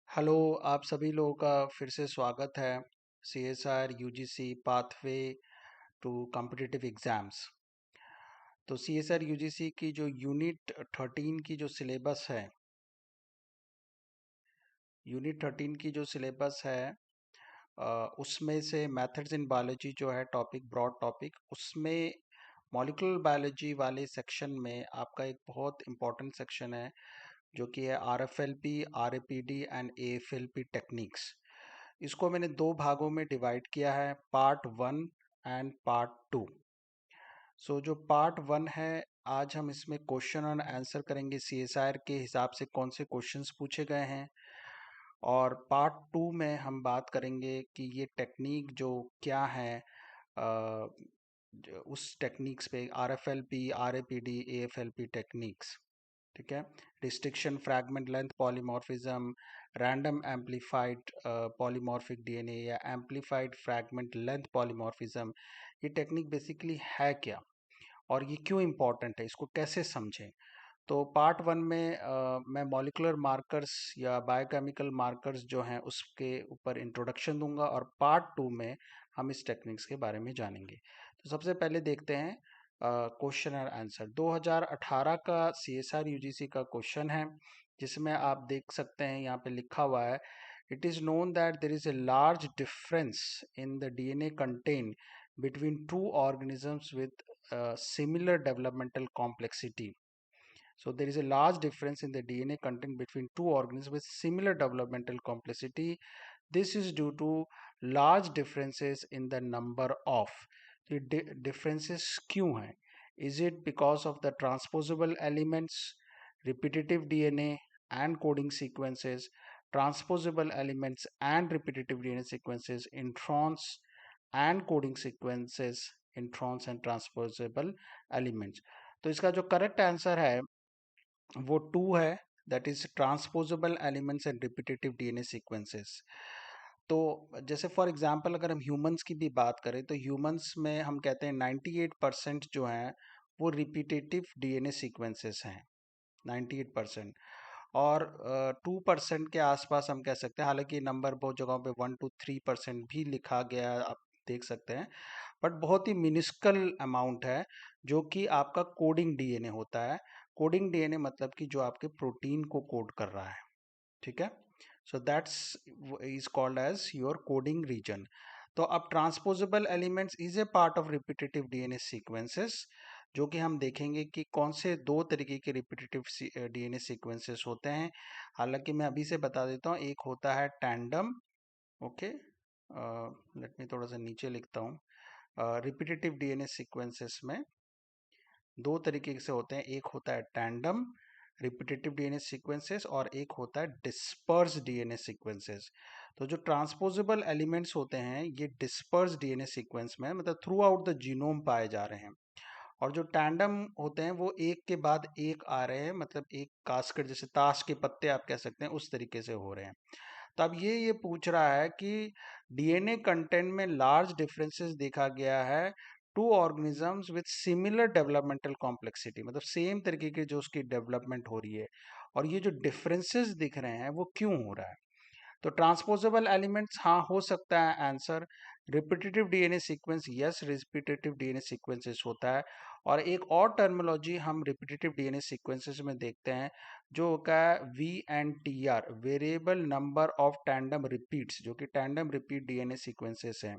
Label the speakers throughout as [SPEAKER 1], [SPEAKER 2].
[SPEAKER 1] Hello. आप सभी लोगों का फिर से स्वागत है CSR UGC pathway to competitive exams. तो CSR UGC की जो यूनिट 13 की जो सिलेबस है, उसमें से मेथड्स इन बायोलॉजी जो है टॉपिक, ब्रॉड टॉपिक, उसमें मॉलिक्यूलर बायोलॉजी वाले सेक्शन में आपका एक बहुत इंपॉर्टेंट सेक्शन है जो कि है RFLP, RAPD and AFLP techniques. इसको मैंने दो भागों में डिवाइड किया है, पार्ट 1 एंड पार्ट 2। सो जो पार्ट 1 है, आज हम इसमें क्वेश्चन और आंसर करेंगे, CSIR के हिसाब से कौन से क्वेश्चंस पूछे गए हैं। और पार्ट 2 में हम बात करेंगे कि ये टेक्निक जो क्या है, उस टेक्निक्स पे RFLP, RAPD, AFLP टेक्निक्स। ठीक है। Restriction, fragment length polymorphism, random amplified polymorphic DNA या एम्पलीफाइड फ्रैगमेंट लेंथ पॉलीमॉर्फिज्म, ये टेक्निक बेसिकली है क्या और ये क्यों इम्पोर्टेंट है, इसको कैसे समझें। तो पार्ट 1 में मैं मॉलिक्यूलर मार्कर्स या बायोकेमिकल मार्कर्स जो हैं उसके ऊपर इंट्रोडक्शन दूंगा, और पार्ट 2 में हम इस टेक्निक्स के बारे में जानेंगे। तो सबसे पहले देखते हैं क्वेश्चन और आंसर। 2018 का CSR UGC का क्वेश्चन है, जिसमें आप देख सकते हैं यहाँ पे लिखा हुआ है, it is known that there is a large difference in the DNA contain between two organisms with similar developmental complexity. So there is a large difference in the DNA content between two organisms with similar developmental complexity. This is due to large differences in the number of. The differences क्यों हैं? Is it because of the transposable elements, repetitive DNA and coding sequences, transposable elements and repetitive DNA sequences, introns and coding sequences, introns and transposable elements? तो इसका जो correct answer है वो 2 है, that is transposable elements and repetitive DNA sequences. तो जैसे for example अगर हम ह्यूमंस की भी बात करें तो ह्यूमंस में हम कहते हैं 98% जो हैं वो रिपीटेटिव DNA सीक्वेंसेस हैं, 98%। और 2% के आसपास हम कह सकते हैं, हालांकि नंबर बहुत जगहों पे 1 to 3% भी लिखा गया है, आप देख सकते हैं, बट बहुत ही मिनिस्कल अमाउंट है जो कि आपका कोडिंग DNA होता है। कोडिंग DNA मतलब कि जो आपके प्रोटीन को कोड कर रहा है। ठीक है। So that's is called as your coding region. तो अब transposable elements is a part of repetitive DNA sequences, जो कि हम देखेंगे कि कौन से दो तरीके के रिपीटेटिव DNA सीक्वेंसेस होते हैं। हालांकि मैं अभी से बता देता हूँ, एक होता है टैंडम। ओके, लेट मी थोड़ा सा नीचे लिखता हूँ। रिपीटेटिव DNA सीक्वेंसेस में दो तरीके से होते हैं, एक होता है टैंडम रिपीटेटिव DNA सीक्वेंसेस और एक होता है डिस्पर्स DNA सीक्वेंसेस। तो जो ट्रांसपोजेबल एलिमेंट्स होते हैं ये डिस्पर्स DNA सीक्वेंस में मतलब थ्रू आउट द जीनोम पाए जा रहे हैं, और जो टैंडम होते हैं वो एक के बाद एक आ रहे हैं, मतलब एक कास्केट, जैसे ताश के पत्ते आप कह सकते हैं, उस तरीके से हो रहे हैं। तो अब ये पूछ रहा है कि DNA कंटेंट में लार्ज डिफरेंसेस देखा गया है to organisms with similar developmental complexity, मतलब सेम तरीके की जो उसकी डेवलपमेंट हो रही है, और ये जो डिफरेंसेस दिख रहे हैं वो क्यों हो रहा है। तो ट्रांसपोजेबल एलिमेंट्स, हाँ हो सकता है answer. Repetitive DNA sequence, yes repetitive DNA sequences होता है। और एक और टर्मिनोलॉजी हम रिपीटेटिव DNA सीक्वेंसेस में देखते हैं जो होता है VNTR, variable number of tandem repeats, जो कि टैंडम रिपीट DNA सीक्वेंसेस हैं।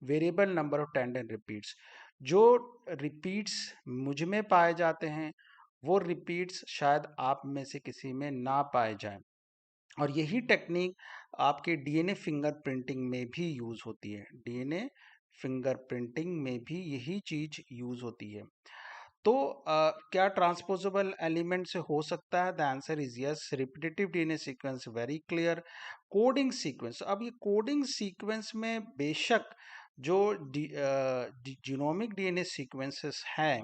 [SPEAKER 1] Variable number of tandem repeats, जो रिपीट्स मुझ में पाए जाते हैं वो रिपीट्स शायद आप में से किसी में ना पाए जाएं। और यही टेक्निक आपके DNA फिंगरप्रिंटिंग में भी यूज होती है। DNA फिंगरप्रिंटिंग में भी यही चीज यूज होती है। तो क्या ट्रांसपोजेबल एलिमेंट से हो सकता है? The answer is yes. Repetitive DNA sequence very clear. Coding sequence, अब ये कोडिंग सीक्वेंस में बेशक जो जीनोमिक DNA सीक्वेंसेस हैं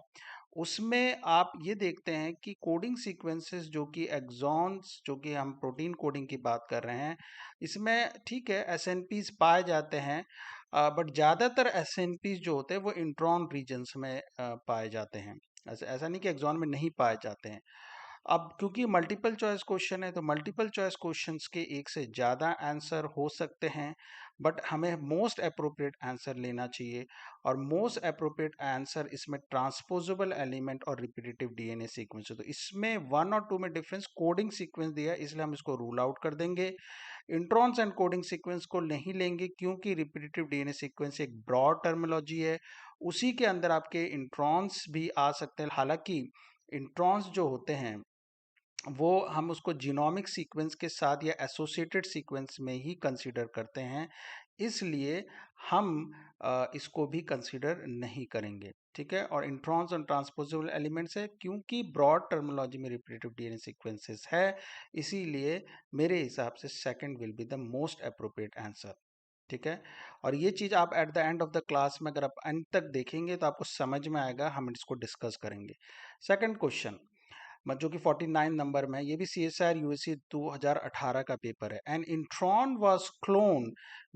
[SPEAKER 1] उसमें आप ये देखते हैं कि कोडिंग सीक्वेंसेस जो कि एक्सॉन्स, जो कि हम प्रोटीन कोडिंग की बात कर रहे हैं, इसमें ठीक है SNPs पाए जाते हैं, बट ज़्यादातर SNPs जो होते हैं वो इंट्रॉन रीजन्स में पाए जाते हैं। ऐसा ऐसा नहीं कि एक्सॉन में नहीं पाए जाते हैं। अब क्योंकि मल्टीपल चॉइस क्वेश्चन है तो मल्टीपल चॉइस क्वेश्चंस के एक से ज़्यादा आंसर हो सकते हैं, बट हमें मोस्ट अप्रोप्रिएट आंसर लेना चाहिए। और मोस्ट अप्रोप्रिएट आंसर इसमें ट्रांसपोजेबल एलिमेंट और रिपीटेटिव डीएनए सीक्वेंस है। तो इसमें 1 और 2 में डिफरेंस कोडिंग सीक्वेंस दिया है, इसलिए हम इसको रूल आउट कर देंगे। इंट्रॉन्स एंड कोडिंग सीक्वेंस को नहीं लेंगे क्योंकि रिपीटेटिव डीएनए सीक्वेंस एक ब्रॉड टर्मिनोलॉजी है, उसी के अंदर आपके इंट्रॉन्स भी आ सकते हैं। हालांकि इंट्रॉन्स जो होते हैं वो हम उसको जीनोमिक सीक्वेंस के साथ या एसोसिएटेड सीक्वेंस में ही कंसीडर करते हैं, इसलिए हम इसको भी कंसीडर नहीं करेंगे। ठीक है, और इंट्रॉन्स और ट्रांसपोजेबल एलिमेंट्स है क्योंकि ब्रॉड टर्मिनोलॉजी में रिपीटेटिव डीएनए सीक्वेंसेस है, इसीलिए मेरे हिसाब से second will be the most appropriate answer. ठीक है, और ये चीज आप at the end of the class में अगर आप एंड तक देखेंगे तो आपको समझ में आएगा, हम इसको डिस्कस करेंगे। सेकंड क्वेश्चन जो कि 49 नंबर में है, ये भी CSIR USC 2018 का पेपर है। An intron was clone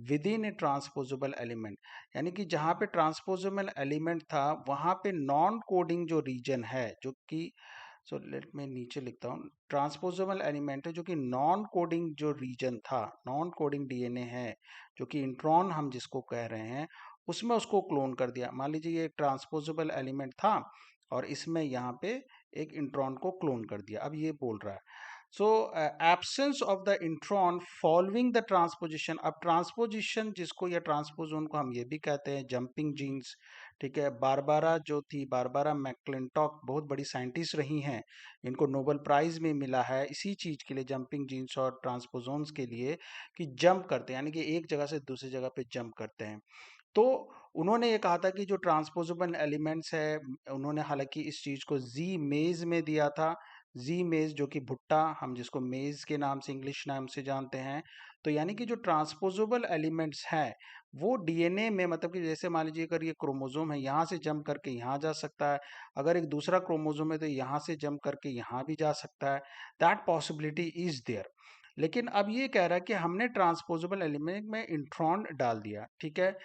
[SPEAKER 1] within a transposable element, यानी कि जहाँ पे ट्रांसपोजेबल एलिमेंट था वहाँ पे नॉन कोडिंग जो रीजन है, जो कि सो लेट मैं नीचे लिखता हूँ, ट्रांसपोजेबल एलिमेंट है जो कि नॉन कोडिंग जो रीजन था, नॉन कोडिंग डीएनए है, जो कि इंट्रॉन हम जिसको कह रहे हैं, उसमें उसको क्लोन कर दिया। मान लीजिए ये एक ट्रांसपोजेबल एलिमेंट था और इसमें यहाँ पे एक इंट्रॉन को क्लोन कर दिया। अब ये बोल रहा है so absence of the intron following the transposition. अब ट्रांसपोजिशन जिसको या ट्रांसपोजोन को हम ये भी कहते हैं जंपिंग जीन्स। ठीक है, बारबारा जो थी, बारबारा मैक्लिंटॉक बहुत बड़ी साइंटिस्ट रही हैं, इनको नोबेल प्राइज में मिला है इसी चीज के लिए, जंपिंग जीन्स और ट्रांसपोजोन्स के लिए, कि जंप करते हैं यानी कि एक जगह से दूसरी जगह पे जंप करते हैं। तो उन्होंने ये कहा था कि जो ट्रांसपोजेबल एलिमेंट्स है, उन्होंने हालांकि इस चीज को जी मेज में दिया था। जी मेज जो कि भुट्टा, हम जिसको मेज के नाम से इंग्लिश नाम से जानते हैं। तो यानी कि जो ट्रांसपोजेबल एलिमेंट्स हैं वो डीएनए में, मतलब कि जैसे मान लीजिए अगर ये क्रोमोसोम है, यहाँ से जंप करके यहाँ जा सकता है, अगर एक दूसरा क्रोमोसोम है तो यहाँ से जंप करके यहाँ भी जा सकता है। That possibility is there. लेकिन अब ये कह रहा है कि हमने ट्रांसपोजेबल एलिमेंट में इंट्रॉन डाल दिया। ठीक है,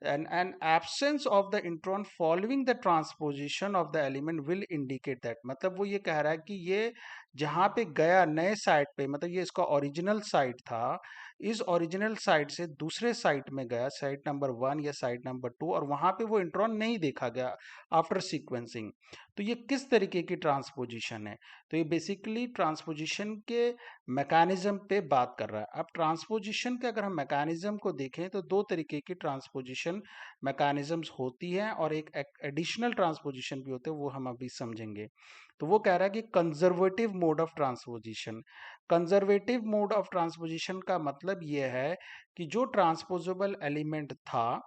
[SPEAKER 1] and absence of the intron following the transposition of the element will indicate that, मतलब वो ये कह रहा है कि ये जहाँ पे गया नए साइट पे, मतलब ये इसका ओरिजिनल साइट था, इस ओरिजिनल साइट से दूसरे साइट में गया, साइट नंबर 1 या साइट नंबर 2, और वहां पे वो इंट्रॉन नहीं देखा गया आफ्टर सीक्वेंसिंग। तो ये किस तरीके की ट्रांसपोजिशन है? तो ये बेसिकली ट्रांसपोजिशन के मैकेनिज्म पे बात कर रहा है। अब ट्रांसपोजिशन के अगर हम मैकेनिज्म को देखें तो दो तरीके की ट्रांसपोजिशन मैकेनिज्म्स होती हैं और एक एडिशनल ट्रांसपोजिशन भी होते हैं, वो हम अभी समझेंगे। तो वो कह रहा है कि conservative mode of transposition. Conservative mode of transposition का मतलब ये है कि जो ट्रांसपोजेबल एलिमेंट था,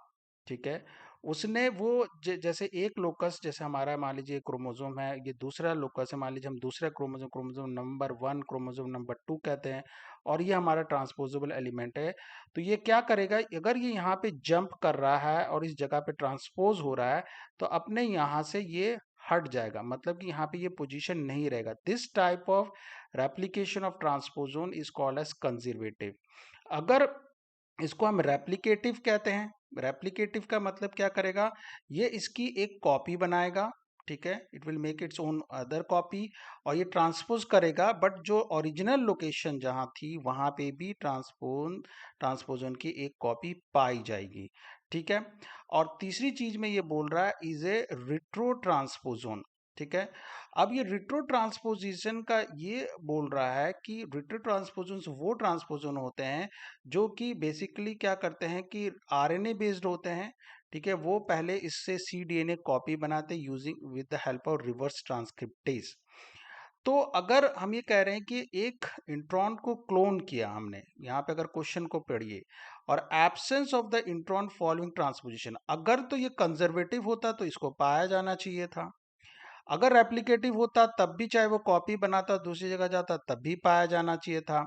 [SPEAKER 1] ठीक है, उसने वो जैसे एक लोकस, जैसे हमारा मान लीजिए क्रोमोसोम है, ये दूसरा लोकस है, मान लीजिए हम दूसरा chromosome, chromosome number 1, chromosome number 2 कहते हैं, और ये हमारा ट्रांसपोजेबल एलिमेंट है। तो ये क्या करेगा, अगर ये यहाँ पे जंप कर रहा है और इस जगह पे ट्रांसपोज हो रहा है, तो अपने यहाँ से ये हट जाएगा, मतलब कि यहाँ पे ये पोजीशन नहीं रहेगा। This type of replication of transposon is called as conservative. अगर इसको हम रेप्लिकेटिव कहते हैं, रेप्लिकेटिव का मतलब क्या करेगा, ये इसकी एक कॉपी बनाएगा। ठीक है, it will make its own other copy, और ये ट्रांसपोज करेगा, बट जो ओरिजिनल लोकेशन जहां थी वहां पे भी ट्रांसपोजन की एक कॉपी पाई जाएगी। ठीक है, और तीसरी चीज में ये बोल रहा है इज ए रिट्रो ट्रांसपोजोन। ठीक है, अब ये रिट्रो ट्रांसपोजिशन का ये बोल रहा है कि रिट्रो ट्रांसपोजन वो ट्रांसपोजन होते हैं जो कि बेसिकली क्या करते हैं कि आरएनए बेस्ड होते हैं। ठीक है, वो पहले इससे cDNA कॉपी बनाते हैं using with the help of reverse transcriptase. तो अगर हम ये कह रहे हैं कि एक इंट्रॉन को क्लोन किया हमने, यहाँ पे अगर क्वेश्चन को पढ़िए, और absence of the intron following transposition, अगर तो ये कंजर्वेटिव होता तो इसको पाया जाना चाहिए था, अगर रेप्लिकेटिव होता तब भी चाहे वो कॉपी बनाता दूसरी जगह जाता तब भी पाया जाना चाहिए था।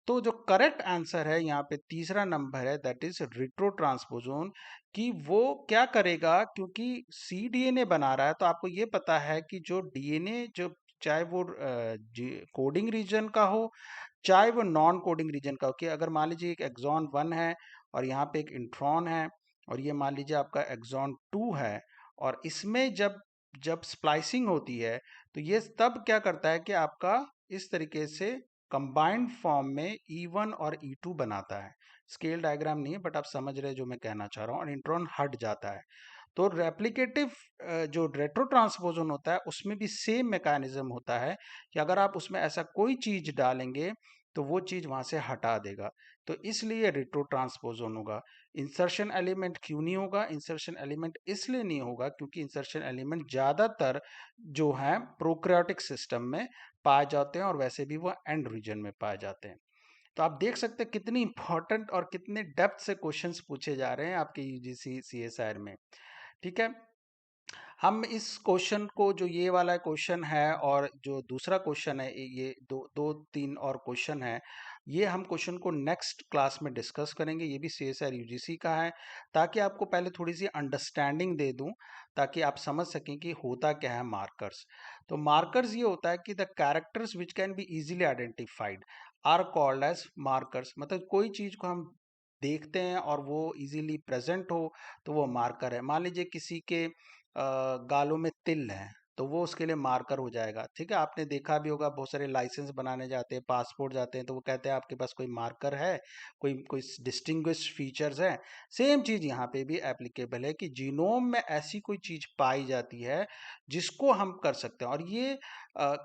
[SPEAKER 1] तो जो करेक्ट आंसर है यहाँ पे तीसरा नंबर है, दैट इज रिट्रो ट्रांसपोजोन। कि वो क्या करेगा, क्योंकि cDNA बना रहा है, तो आपको ये पता है कि जो डीएनए, जो चाहे वो कोडिंग रीजन का हो चाहे वो नॉन कोडिंग रीजन का हो, कि अगर मान लीजिए एक एक्सॉन 1 है और यहाँ पे एक इंट्रॉन है, और ये मान लीजिए आपका एक्सॉन 2 है, और इसमें जब जब स्प्लाइसिंग होती है तो ये तब क्या करता है कि आपका इस तरीके से कंबाइंड फॉर्म में E1 और E2 बनाता है। स्केल डायग्राम नहीं है, बट आप समझ रहे हैं जो मैं कहना चाह रहा हूँ, और इंट्रॉन हट जाता है। तो रेप्लिकेटिव जो रेट्रो ट्रांसपोजन होता है उसमें भी सेम मैकेनिज्म होता है कि अगर आप उसमें ऐसा कोई चीज डालेंगे तो वो चीज वहां से हटा देगा, तो इसलिए रेट्रो ट्रांसपोजन होगा। इंसर्शन एलिमेंट क्यों नहीं होगा? इंसर्शन एलिमेंट इसलिए नहीं होगा क्योंकि इंसर्शन एलिमेंट ज्यादातर जो है प्रोकैरियोटिक सिस्टम में पाए जाते हैं, और वैसे भी वो एंड रीजन में पाए जाते हैं। तो आप देख सकते हैं कितनी इंपॉर्टेंट और कितने डेप्थ से क्वेश्चंस पूछे जा रहे हैं आपके यूजीसी सीएसआर में। ठीक है, हम इस क्वेश्चन को, जो ये वाला क्वेश्चन है और जो दूसरा क्वेश्चन है, ये दो दो तीन और क्वेश्चन है, ये हम क्वेश्चन को नेक्स्ट क्लास में डिस्कस करेंगे। ये भी सीएसआर यूजीसी का है, ताकि आपको पहले थोड़ी सी अंडरस्टैंडिंग दे दूं, ताकि आप समझ सकें कि होता क्या है मार्कर्स। तो मार्कर्स ये होता है कि the characters which can be easily identified are called as markers. मतलब कोई चीज को हम देखते हैं और वो इजीली प्रेजेंट हो तो वो मार्कर है। मान लीजिए किसी के गालों में तिल है तो वो उसके लिए मार्कर हो जाएगा। ठीक है, आपने देखा भी होगा बहुत सारे लाइसेंस बनाने जाते हैं, पासपोर्ट जाते हैं, तो वो कहते हैं आपके पास कोई मार्कर है, कोई कोई डिस्टिंग्विश फीचर्स हैं। सेम चीज यहाँ पे भी एप्लीकेबल है कि जीनोम में ऐसी कोई चीज पाई जाती है जिसको हम कर सकते हैं। और ये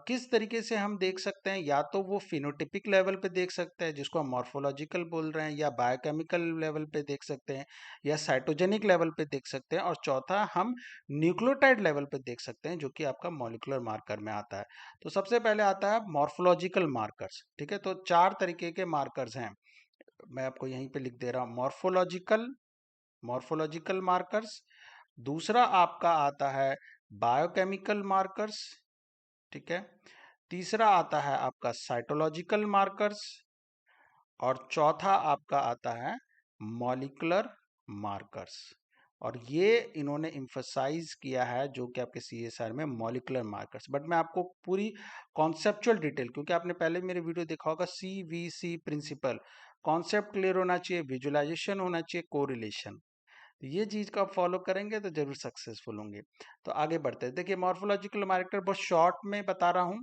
[SPEAKER 1] किस तरीके से हम देख सकते हैं? या तो वो फिनोटिपिक लेवल पे देख सकते हैं जिसको हम मॉर्फोलॉजिकल बोल रहे हैं, या बायोकेमिकल लेवल पे देख सकते हैं, या साइटोजेनिक लेवल पे देख सकते हैं, और चौथा हम न्यूक्लियोटाइड लेवल पे देख सकते हैं, जो कि आपका मॉलिक्यूलर मार्कर में आता है। तो सबसे पहले आता है मॉर्फोलॉजिकल मार्कर्स। ठीक है, तो चार तरीके के मार्कर्स हैं, मैं आपको यहीं पे लिख दे रहा हूं। मॉर्फोलॉजिकल मॉर्फोलॉजिकल मार्कर्स, दूसरा आपका आता है बायोकेमिकल मार्कर्स। ठीक है, तीसरा आता है आपका साइटोलॉजिकल मार्कर्स, और चौथा आपका आता है मॉलिक्यूलर मार्कर्स। और ये इन्होंने इम्फसाइज किया है जो कि आपके सीएसआर में मॉलिक्यूलर मार्कर्स। बट मैं आपको पूरी कॉन्सेप्चुअल डिटेल, क्योंकि आपने पहले मेरे वीडियो देखा होगा, CVC प्रिंसिपल, कॉन्सेप्ट क्लियर होना चाहिए, विजुअलाइजेशन होना चाहिए, कोरिलेशन, ये चीज को आप फॉलो करेंगे तो जरूर सक्सेसफुल होंगे। तो आगे बढ़ते हैं। देखिए, मॉर्फोलॉजिकल मार्कर बहुत शॉर्ट में बता रहा हूँ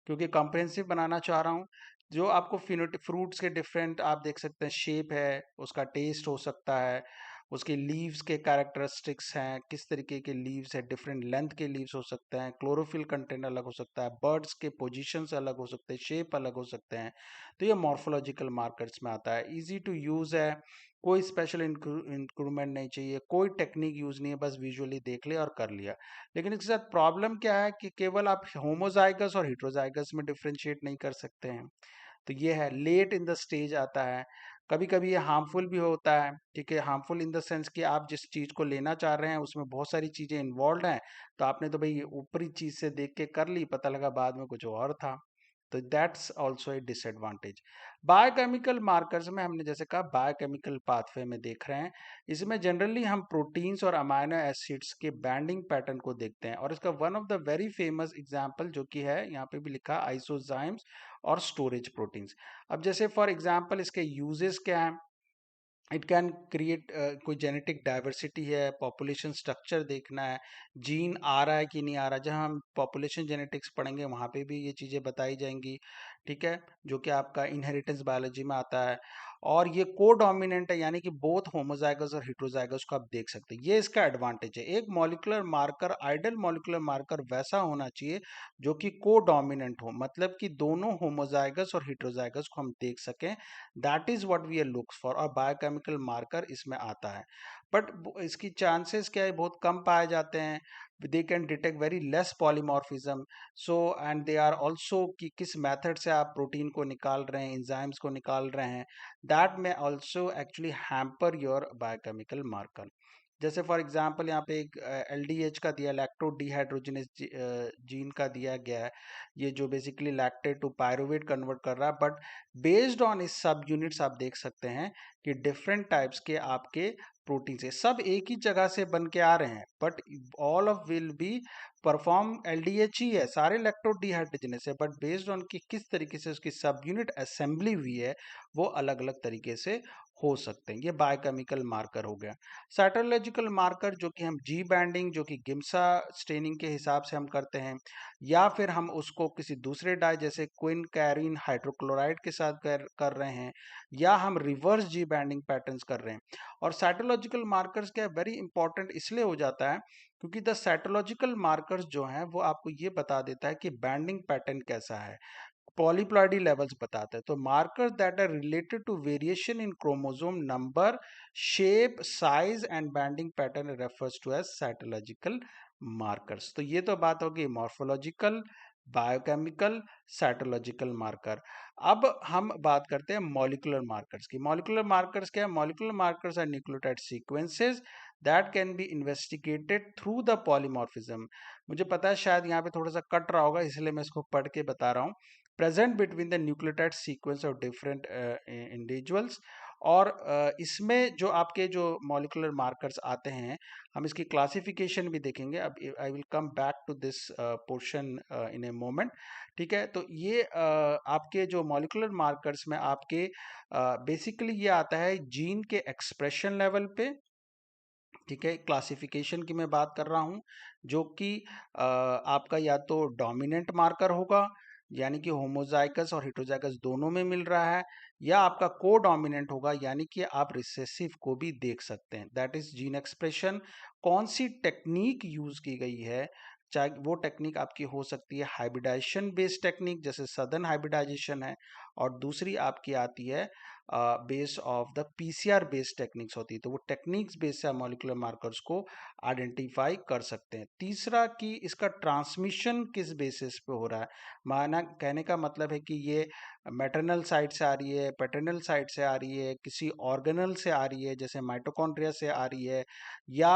[SPEAKER 1] क्योंकि कॉम्प्रिहेंसिव बनाना चाह रहा हूँ। जो आपको फिनोट फ्रूट्स के डिफरेंट आप देख सकते हैं शेप है, उसका टेस्ट हो सकता है, उसके लीव्स के कैरेक्टरिस्टिक्स हैं, किस तरीके के लीव्स है, डिफरेंट लेंथ के लीव्स हो सकते हैं, क्लोरोफिल कंटेंट अलग हो सकता है, बर्ड्स के पोजीशंस अलग हो सकते हैं, शेप अलग हो सकते हैं। तो ये मॉर्फोलॉजिकल मार्कर्स में आता है। इजी टू यूज है, कोई स्पेशल इंक्रूवमेंट नहीं चाहिए, कोई टेक्निक यूज नहीं है, बस विजुअली देख लिया और कर लिया। लेकिन इसके साथ प्रॉब्लम क्या है कि केवल आप होमोजाइगस और हेट्रोजाइगस में डिफरेंशिएट नहीं कर सकते हैं। तो ये है, लेट इन द स्टेज आता है। कभी कभी ये हार्मफुल भी होता है। ठीक है, हार्मफुल इन द सेंस कि आप जिस चीज को लेना चाह रहे हैं उसमें बहुत सारी चीजें इन्वॉल्व हैं, तो आपने तो भाई ऊपरी चीज से देख के कर ली, पता लगा बाद में कुछ और था, तो that's also a disadvantage. Biochemical markers में हमने जैसे कहा बायोकेमिकल पाथवे में देख रहे हैं, इसमें जनरली हम प्रोटीन्स और अमाइनो एसिड्स के बैंडिंग पैटर्न को देखते हैं, और इसका one of the very famous example जो कि है यहाँ पे भी लिखा, आइसोजाइम्स और स्टोरेज प्रोटीन्स। अब जैसे फॉर एग्जांपल इसके यूजेस क्या हैं? इट कैन क्रिएट, कोई जेनेटिक डाइवर्सिटी है, पॉपुलेशन स्ट्रक्चर देखना है, जीन आ रहा है कि नहीं आ रहा। जब हम पॉपुलेशन जेनेटिक्स पढ़ेंगे वहाँ पे भी ये चीज़ें बताई जाएंगी। ठीक है, जो कि आपका इनहेरिटेंस बायोलॉजी में आता है। और ये को डोमिनेंट है, यानी कि बोथ होमोजाइगस और हेट्रोजाइगस को आप देख सकते हैं, ये इसका एडवांटेज है। एक molecular marker, ideal molecular marker वैसा होना चाहिए जो कि को डोमिनेंट हो, मतलब कि दोनों होमोजाइगस और हेट्रोजाइगस को हम देख सकें। That is what we are looks for, और बायोकेमिकल मार्कर इसमें आता है। बट इसकी चांसेस क्या है, बहुत कम पाए जाते हैं। They can detect very less polymorphism, so and they are also कि किस मेथड से आप प्रोटीन को निकाल रहे हैं, इंजाइम्स को निकाल रहे हैं, दैट में also actually hamper your biochemical marker. जैसे फॉर एग्जांपल यहाँ पे एक LDH का दिया, लैक्टो डिहाइड्रोजिनेस जीन का दिया गया है, ये जो basically lactate to pyruvate convert कर रहा है। बट बेस्ड ऑन इस सब यूनिट्स आप देख सकते हैं कि डिफरेंट टाइप्स के आपके प्रोटीन से सब एक ही जगह से बन के आ रहे हैं, but all of will be perform LDH ही है, सारे इलेक्ट्रोड डिहाइड्रोजनेस है, बट बेस्ड ऑन कि किस तरीके से उसकी सब यूनिट असेंबली हुई है वो अलग अलग तरीके से हो सकते हैं। ये बायोकेमिकल मार्कर हो गया। साइटोलॉजिकल मार्कर जो कि हम जी बैंडिंग जो कि गिम्सा स्टेनिंग के हिसाब से हम करते हैं, या फिर हम उसको किसी दूसरे डाई जैसे क्विन कैरिन हाइड्रोक्लोराइड के साथ कर रहे हैं, या हम रिवर्स जी बैंडिंग पैटर्न्स कर रहे हैं। और साइटोलॉजिकल मार्कर्स क्या वेरी इंपॉर्टेंट इसलिए हो जाता है क्योंकि द साइटोलॉजिकल मार्कर्स जो हैं वो आपको ये बता देता है कि बैंडिंग पैटर्न कैसा है, पॉलीप्लॉइडी लेवल्स बताते हैं। तो markers that are related to variation in chromosome number, shape, size and banding pattern refers to as cytological markers. तो ये तो बात होगी मॉर्फोलॉजिकल, बायोकेमिकल, साइटोलॉजिकल मार्कर। अब हम बात करते हैं मॉलिक्यूलर मार्कर्स की। मॉलिक्यूलर मार्कर्स क्या है? Molecular markers are nucleotide sequences that can be investigated through the polymorphism. मुझे पता है शायद यहाँ पे थोड़ा सा कट रहा होगा, इसलिए मैं इसको पढ़ के बता रहा हूँ। Present between the nucleotide sequence of different individuals. और इसमें जो आपके जो मॉलिक्यूलर मार्कर्स आते हैं, हम इसकी क्लासिफिकेशन भी देखेंगे। अब I will come back to this portion in a moment. ठीक है, तो ये आपके जो मॉलिक्यूलर मार्कर्स में आपके बेसिकली ये आता है जीन के एक्सप्रेशन लेवल पे। ठीक है, क्लासिफिकेशन की मैं बात कर रहा हूँ, जो कि आपका या तो डोमिनेंट मार्कर होगा, यानी कि होमोजाइगस और हेटेरोजाइगस दोनों में मिल रहा है, या आपका को डोमिनेंट होगा, यानी कि आप रिसेसिव को भी देख सकते हैं। That is gene expression. कौन सी टेक्निक यूज की गई है, चाहे वो टेक्निक आपकी हो सकती है हाइब्रिडाइजेशन बेस्ड टेक्निक, जैसे सदर्न हाइब्रिडाइजेशन है, और दूसरी आपकी आती है base of the PCR based techniques होती है। तो वो टेक्निक्स बेस से मॉलिक्यूलर मार्कर्स को आइडेंटिफाई कर सकते हैं। तीसरा कि इसका ट्रांसमिशन किस बेसिस पे हो रहा है, माना कहने का मतलब है कि ये मैटरनल साइड से आ रही है, पैटर्नल साइड से आ रही है, किसी ऑर्गेनल से आ रही है जैसे माइटोकॉन्ड्रिया से आ रही है, या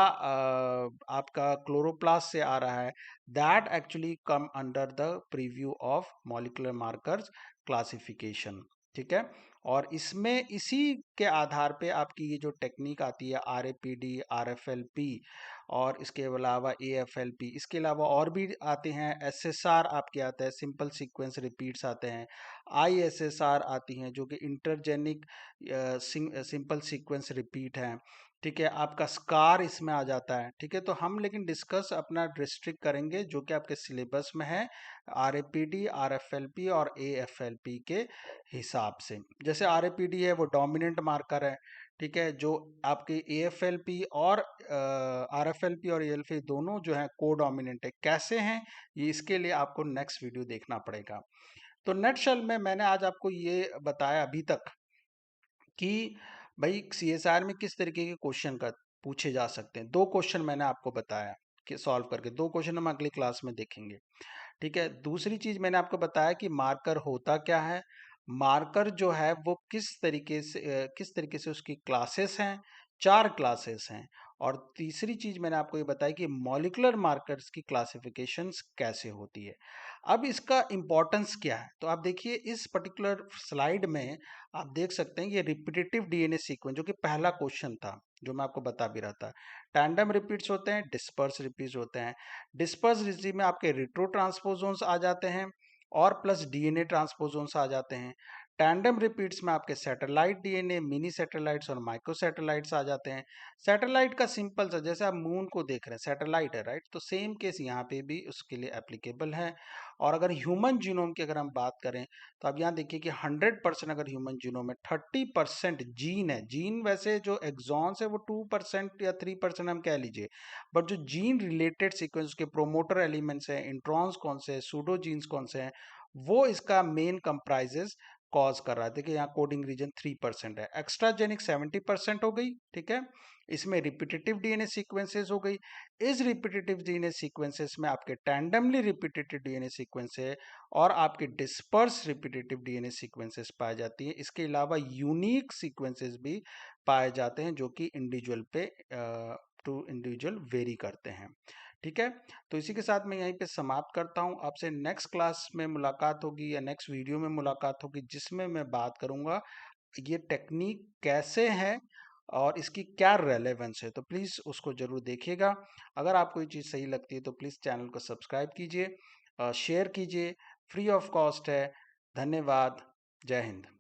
[SPEAKER 1] आपका क्लोरोप्लास्ट से आ रहा है। That actually come under the preview of molecular markers classification. ठीक है, और इसमें इसी के आधार पे आपकी ये जो टेक्निक आती है RAPD, RFLP, और इसके अलावा AFLP, इसके अलावा और भी आते हैं। SSR आपके आता है, सिंपल सीक्वेंस रिपीट्स आते हैं। ISSR आती हैं जो कि इंटरजेनिक सिंपल सीक्वेंस रिपीट है। ठीक है, आपका स्कार इसमें आ जाता है। ठीक है, तो हम लेकिन डिस्कस अपना डिस्ट्रिक्ट करेंगे जो कि आपके सिलेबस में है, RAPD, RFLP और AFLP के हिसाब से। जैसे RAPD है वो डोमिनेंट मार्कर है। ठीक है, जो आपके AFLP और RFLP और ALP दोनों जो है को डोमिनेंट है। कैसे हैं ये, इसके लिए आपको नेक्स्ट वीडियो देखना पड़ेगा। तो नटशल में मैंने आज आपको ये बताया अभी तक कि भाई CSR में किस तरीके के क्वेश्चन का पूछे जा सकते हैं। 2 क्वेश्चन मैंने आपको बताया कि सॉल्व करके, 2 क्वेश्चन हम अगली क्लास में देखेंगे। ठीक है, दूसरी चीज मैंने आपको बताया कि मार्कर होता क्या है, मार्कर जो है वो किस तरीके से उसकी क्लासेस हैं, 4 क्लासेस हैं। और तीसरी चीज मैंने आपको ये बताई कि मॉलिक्यूलर मार्कर्स की क्लासिफिकेशंस कैसे होती है। अब इसका इंपॉर्टेंस क्या है, तो आप देखिए इस पर्टिकुलर स्लाइड में आप देख सकते हैं ये रिपीटेटिव DNA सीक्वेंस, जो कि पहला क्वेश्चन था जो मैं आपको बता भी रहा था। टैंडम रिपीट्स होते हैं, डिस्पर्स रिपीट्स होते हैं। डिस्पर्स रिसीव में आपके रिट्रो ट्रांसपोजोन्स आ जाते हैं, और प्लस DNA ट्रांसपोजोन्स आ जाते हैं। टैंडम रिपीट्स में आपके सैटेलाइट DNA, मिनी सैटेलाइट्स और माइक्रो सैटेलाइट्स आ जाते हैं। सैटेलाइट का सिंपल सा, जैसे आप मून को देख रहे हैं, सैटेलाइट है राइट, तो सेम केस यहाँ पे भी उसके लिए एप्लीकेबल है। और अगर ह्यूमन जीनोम की अगर हम बात करें, तो अब यहाँ देखिए कि 100% अगर ह्यूमन जीनोम में 30% जीन है, जीन वैसे जो एक्सॉन्स है वो 2% या 3% हम कह लीजिए, बट जो जीन रिलेटेड सीक्वेंस के प्रोमोटर एलिमेंट्स हैं, इंट्रॉन्स कौन से हैं, सूडो जीन्स कौन से हैं, वो इसका मेन कंप्राइजेस कॉज कर रहा है। देखिए यहाँ कोडिंग रीजन 3% है, एक्स्ट्राजेनिक 70% हो गई। ठीक है, इसमें रिपीटेटिव DNA सीक्वेंसेस हो गई। इस रिपीटेटिव DNA सीक्वेंसेस में आपके टैंडमली रिपीटेटिव DNA सीक्वेंस है, और आपके डिस्पर्स रिपीटेटिव DNA सीक्वेंसेस पाए जाती है। इसके अलावा यूनिक सीक्वेंसेस भी पाए जाते हैं जो कि इंडिविजुअल पे टू इंडिविजुअल वेरी करते हैं। ठीक है, तो इसी के साथ मैं यहीं पे समाप्त करता हूं। आपसे नेक्स्ट क्लास में मुलाकात होगी या नेक्स्ट वीडियो में मुलाकात होगी, जिसमें मैं बात करूंगा ये टेक्निक कैसे है और इसकी क्या रेलेवेंस है, तो प्लीज़ उसको ज़रूर देखिएगा। अगर आपको ये चीज़ सही लगती है तो प्लीज़ चैनल को सब्सक्राइब कीजिए, शेयर कीजिए, फ्री ऑफ कॉस्ट है। धन्यवाद। जय हिंद।